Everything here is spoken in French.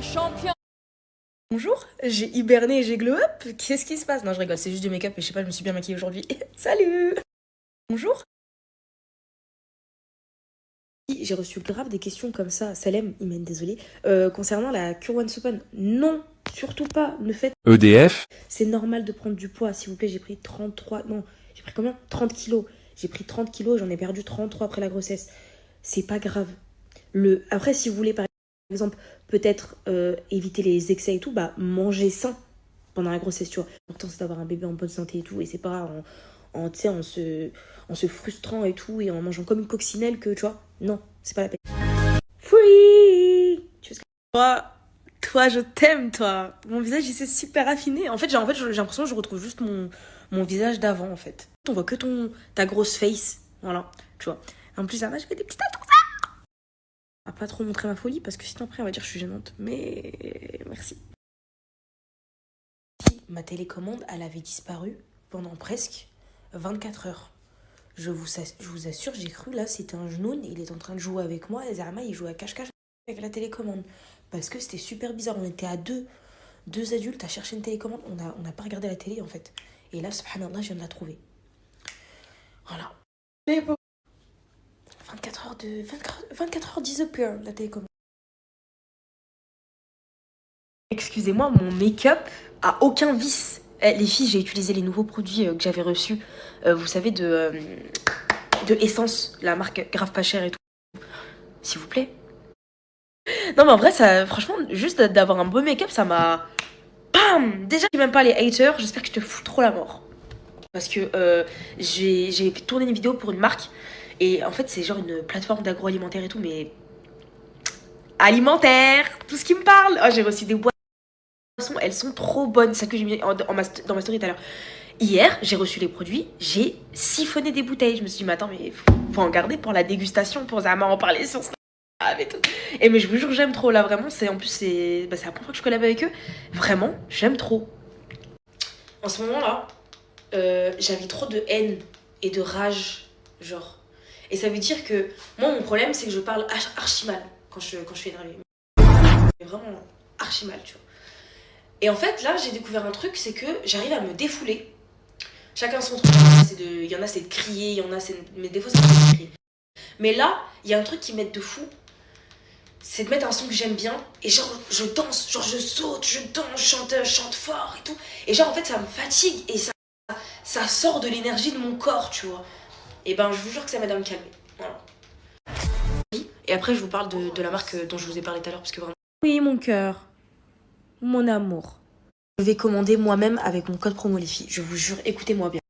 champion. Bonjour, j'ai hiberné et j'ai glow up. Qu'est-ce qui se passe? Non, je rigole, c'est juste du make-up et je sais pas, je me suis bien maquillée aujourd'hui. Salut! Bonjour. J'ai reçu grave des questions comme ça. Salem, il m'a désolé. Concernant la Cure One Open. Non, surtout pas. Ne faites. EDF. C'est normal de prendre du poids. S'il vous plaît, j'ai pris 33. Non, j'ai pris combien? 30 kilos. J'ai pris 30 kilos, j'en ai perdu 33 après la grossesse. C'est pas grave. Après, si vous voulez, par exemple, peut-être éviter les excès et tout, bah, manger sain pendant la grossesse, tu vois. L'important, c'est d'avoir un bébé en bonne santé et tout. Et c'est pas tu sais, en se frustrant et tout et en mangeant comme une coccinelle que, tu vois. Non, c'est pas la peine. Free! Tu vois ce que... Toi, je t'aime, toi. Mon visage, il s'est super affiné. En fait, j'ai l'impression que je retrouve juste mon visage d'avant, en fait. On voit que ta grosse face. Voilà, tu vois. En plus, ça va, je fais des petits tatous. À pas trop montrer ma folie parce que sinon après on va dire que je suis gênante. Mais merci. Ma télécommande, elle avait disparu pendant presque 24 heures. Je vous assure, j'ai cru là, c'était un genoun, il est en train de jouer avec moi, et Zama il joue à cache-cache avec la télécommande. Parce que c'était super bizarre, on était à deux adultes à chercher une télécommande, on n'a pas regardé la télé en fait. Et là, subhanallah, je viens de la trouver. Voilà. Mais bon. 24 heures disappear, la télécommande. Excusez-moi, mon make-up a aucun vice. Les filles, j'ai utilisé les nouveaux produits que j'avais reçus, vous savez, de Essence, la marque grave pas chère et tout. S'il vous plaît. Non, mais en vrai, ça, franchement, juste d'avoir un beau make-up, ça m'a... Bam! Déjà, je n'aime pas les haters, j'espère que je te fous trop la mort. Parce que j'ai tourné une vidéo pour une marque, et en fait, c'est genre une plateforme d'agroalimentaire et tout, mais... Alimentaire! Tout ce qui me parle! Oh, j'ai reçu des boissons, elles sont trop bonnes, ça que j'ai mis dans ma story tout à l'heure. Hier, j'ai reçu les produits, j'ai siphonné des bouteilles. Je me suis dit, mais attends, mais faut en garder pour la dégustation, pour Zama en parler sur Snap et tout. Et mais je vous jure, j'aime trop, là, vraiment. En plus, c'est la première fois que je collab avec eux. Vraiment, j'aime trop. En ce moment-là, j'avais trop de haine et de rage, genre. Et ça veut dire que, moi, mon problème, c'est que je parle archi mal quand je suis énervée. Mais vraiment archi mal, tu vois. Et en fait, là, j'ai découvert un truc, c'est que j'arrive à me défouler. Chacun son truc. Il y en a, c'est de crier, il y en a, c'est... Mais des fois, c'est de crier. Mais là, il y a un truc qui m'aide de fou. C'est de mettre un son que j'aime bien. Et genre, je danse, genre, je saute, je danse, je chante fort et tout. Et genre, en fait, ça me fatigue et ça sort de l'énergie de mon corps, tu vois. Et ben, je vous jure que ça m'aide à me calmer. Voilà. Et après, je vous parle de la marque dont je vous ai parlé tout à l'heure, parce que vraiment... Oui, mon cœur. Mon amour. Je vais commander moi-même avec mon code promo, les filles. Je vous jure, écoutez-moi bien.